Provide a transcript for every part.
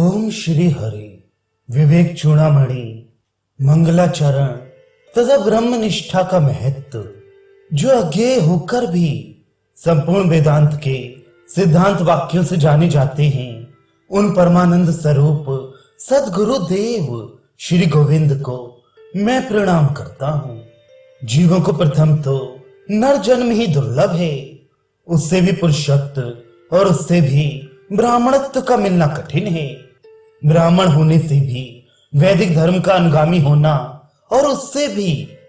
ओम श्री हरि विवेक चूड़ामणि मंगलाचरण तथा ब्रह्म निष्ठा का महत्व जो अज्ञेय होकर भी संपूर्ण वेदांत के सिद्धांत वाक्यों से जाने जाते हैं, उन परमानंद स्वरूप सदगुरु देव श्री गोविंद को मैं प्रणाम करता हूँ। जीवों को प्रथम तो नर जन्म ही दुर्लभ है, उससे भी पुरुषत्व और उससे भी ब्राह्मणत्व का मिलना कठिन है। ब्राह्मण होने से भी वैदिक धर्म का अनुगामी होना और उससे भी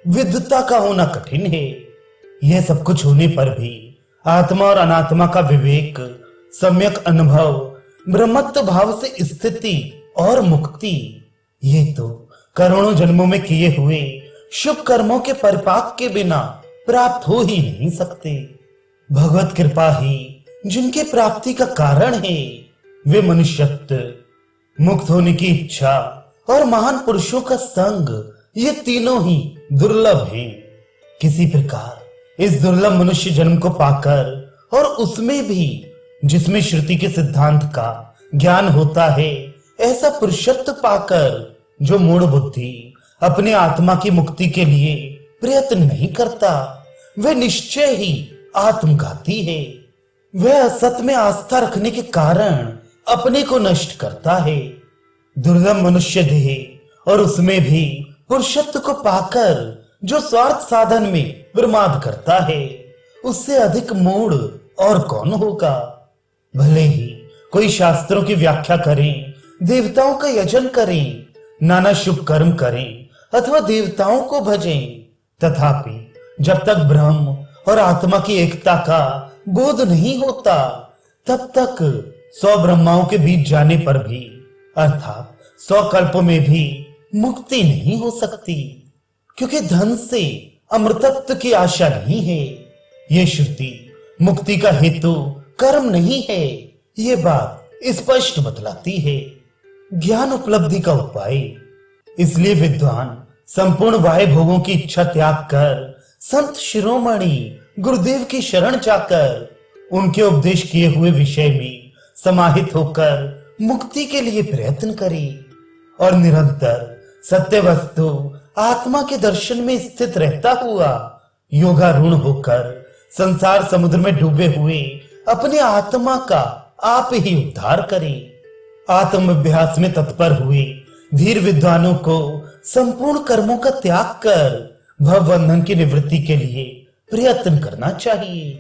विद्वता का होना कठिन है। यह सब कुछ होने पर भी आत्मा और अनात्मा का विवेक, सम्यक अनुभव, ब्रह्मत्व भाव से स्थिति और मुक्ति, ये तो करोड़ों जन्मों में किए हुए शुभ कर्मों के परिपाक के बिना प्राप्त हो ही नहीं सकते। भगवत कृपा ही जिनके प्राप्ति का कारण है, वे मनुष्यत्व, मुक्त होने की इच्छा और महान पुरुषों का संग, ये तीनों ही दुर्लभ हैं। किसी प्रकार इस दुर्लभ मनुष्य जन्म को पाकर और उसमें भी जिसमें श्रुति के सिद्धांत का ज्ञान होता है, ऐसा पुरुषत्व पाकर जो मूढ़ बुद्धि अपने आत्मा की मुक्ति के लिए प्रयत्न नहीं करता, वह निश्चय ही आत्मघाती है। वह असत में आस्था रखने के कारण अपने को नष्ट करता है। दुर्लभ मनुष्य देह और उसमें भी पुरुषत्व को पाकर जो स्वार्थ साधन में प्रमाद करता है, उससे अधिक मूढ़ और कौन होगा। भले ही कोई शास्त्रों की व्याख्या करें, देवताओं का यजन करें, नाना शुभ कर्म करें अथवा देवताओं को भजें, तथापि जब तक ब्रह्म और आत्मा की एकता का बोध नहीं होता, तब तक 100 ब्रह्माओं के बीच जाने पर भी, अर्थात 100 कल्पों में भी मुक्ति नहीं हो सकती, क्योंकि धन से अमृतत्व की आशा नहीं है। ये श्रुति मुक्ति का हेतु कर्म नहीं है, ये बात स्पष्ट बतलाती है। ज्ञान उपलब्धि का उपाय, इसलिए विद्वान संपूर्ण बाह्य भोगों की इच्छा त्याग कर संत शिरोमणि गुरुदेव की शरण जाकर उनके उपदेश किए हुए विषय में समाहित होकर मुक्ति के लिए प्रयत्न करे और निरंतर सत्य वस्तु आत्मा के दर्शन में स्थित रहता हुआ योगारूढ़ होकर संसार समुद्र में डूबे हुए अपने आत्मा का आप ही उद्धार करे। आत्म अभ्यास में तत्पर हुए धीर विद्वानों को संपूर्ण कर्मों का त्याग कर भव बंधन की निवृत्ति के लिए प्रयत्न करना चाहिए।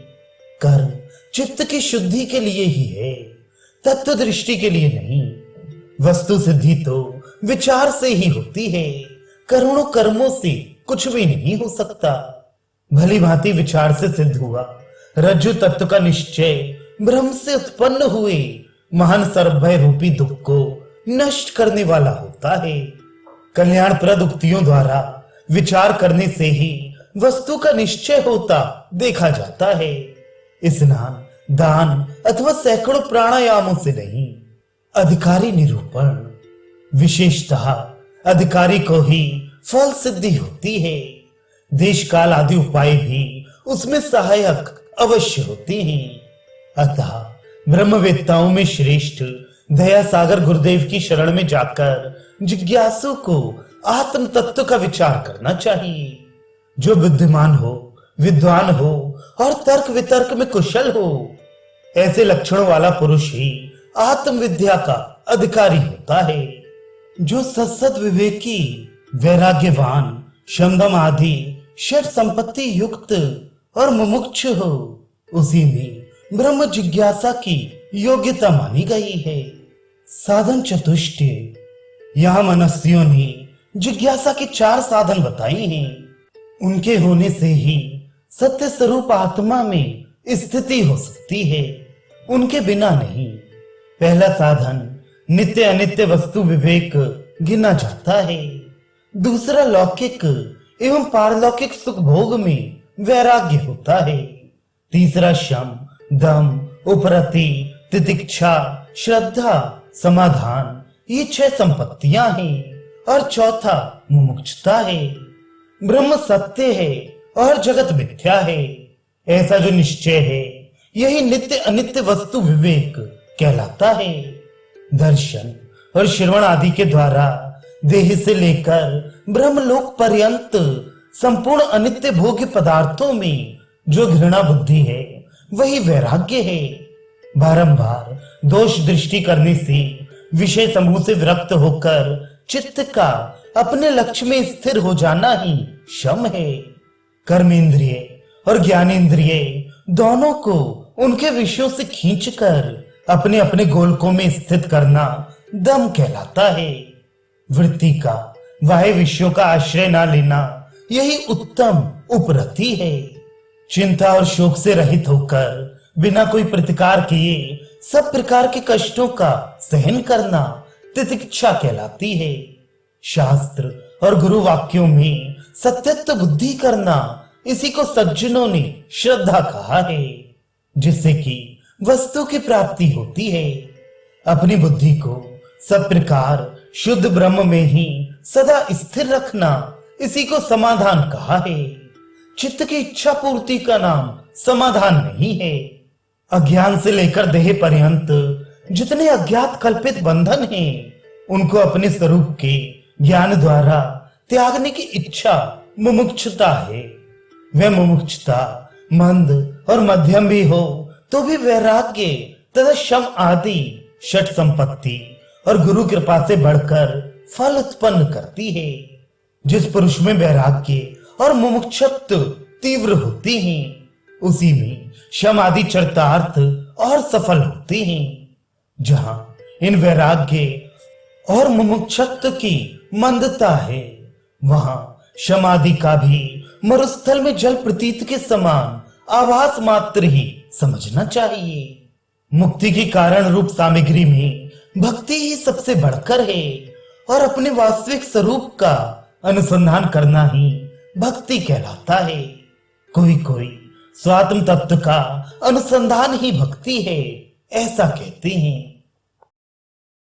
कर्म चित्त की शुद्धि के लिए ही है, तत्व दृष्टि के लिए नहीं। वस्तु सिद्धि तो विचार से ही होती है, करोड़ों कर्मों से कुछ भी नहीं हो सकता। भली भांति विचार से सिद्ध हुआ रज्जु तत्व का निश्चय ब्रह्म से उत्पन्न हुए महान सर्वभय रूपी दुख को नष्ट करने वाला होता है। कल्याणप्रद उक्तियों द्वारा विचार करने से ही वस्तु का निश्चय होता देखा जाता है। स्नान, दान अथवा सैकड़ों प्राणायामों से नहीं। अधिकारी निरूपण, विशेषतः अधिकारी को ही फल सिद्धि होती है। देश काल आदि उपाय भी उसमें सहायक अवश्य होते हैं। अतः ब्रह्मवेत्ताओं में श्रेष्ठ दया सागर गुरुदेव की शरण में जाकर जिज्ञासु को आत्म तत्व का विचार करना चाहिए। जो बुद्धिमान हो, विद्वान हो और तर्क वितर्क में कुशल हो, ऐसे लक्षणों वाला पुरुष ही आत्म विद्या का अधिकारी होता है। जो सत्सद विवेकी, वैराग्यवान, शमदम आदि षट संपत्ति युक्त और मुमुक्षु हो, उसी में ब्रह्म जिज्ञासा की योग्यता मानी गई है। साधन चतुष्टय, यहाँ मनस्वियों ने जिज्ञासा के 4 साधन बताए हैं। उनके होने से ही सत्य स्वरूप आत्मा में स्थिति हो सकती है, उनके बिना नहीं। पहला साधन नित्य अनित्य वस्तु विवेक गिना जाता है। दूसरा लौकिक एवं पारलौकिक सुख भोग में वैराग्य होता है। तीसरा शम, दम, उपरति, तितिक्षा, श्रद्धा, समाधान, ये 6 संपत्तियां हैं। और चौथा मुमुक्षुता है। ब्रह्म सत्य है और जगत मिथ्या है, ऐसा जो निश्चय है, यही नित्य अनित्य वस्तु विवेक कहलाता है। दर्शन और श्रवण आदि के द्वारा देह से लेकर ब्रह्मलोक पर्यंत संपूर्ण अनित्य भोग्य पदार्थों में जो घृणा बुद्धि है वही वैराग्य है। बारंबार दोष दृष्टि करने से विषय समूह से विरक्त होकर चित्त का अपने लक्ष्य में स्थिर हो जाना ही शम है। कर्मेंद्रिय और ज्ञानेंद्रिय दोनों को उनके विषयों से खींचकर अपने अपने गोलकों में स्थित करना दम कहलाता है। वृत्ति का बाह्य विषयों का आश्रय ना लेना यही उत्तम उपरति है। चिंता और शोक से रहित होकर बिना कोई प्रतिकार किए सब प्रकार के कष्टों का सहन करना तितिक्षा कहलाती है। शास्त्र और गुरु वाक्यों में सत्यत्व बुद्धि करना इसी को सज्जनों ने श्रद्धा कहा है, जिससे कि वस्तु की प्राप्ति होती है। अपनी बुद्धि को सब प्रकार शुद्ध ब्रह्म में ही सदा स्थिर रखना इसी को समाधान कहा है। चित्त की इच्छा पूर्ति का नाम समाधान नहीं है। अज्ञान से लेकर देह पर्यंत जितने अज्ञात कल्पित बंधन हैं, उनको अपने स्वरूप के ज्ञान द्वारा त्यागने की इच्छा मुमुक्षुता है। वह मुमुक्षुता मंद और मध्यम भी हो तो भी वैराग्य तथा शम आदि षट संपत्ति और गुरु कृपा से बढ़कर फल उत्पन्न करती है। जिस पुरुष में वैराग्य और मुमुक्षुत्व तीव्र होते हैं, उसी में शम आदि चरितार्थ और सफल होते हैं। जहां इन वैराग्य और मुमुक्षुत्व की मंदता है, वहां शम आदि का भी मरुस्थल में जल प्रतीत के समान आभास मात्र ही समझना चाहिए। मुक्ति की कारण रूप सामग्री में भक्ति ही सबसे बढ़कर है और अपने वास्तविक स्वरूप का अनुसंधान करना ही भक्ति कहलाता है। कोई कोई स्वात्म तत्व का अनुसंधान ही भक्ति है, ऐसा कहते हैं।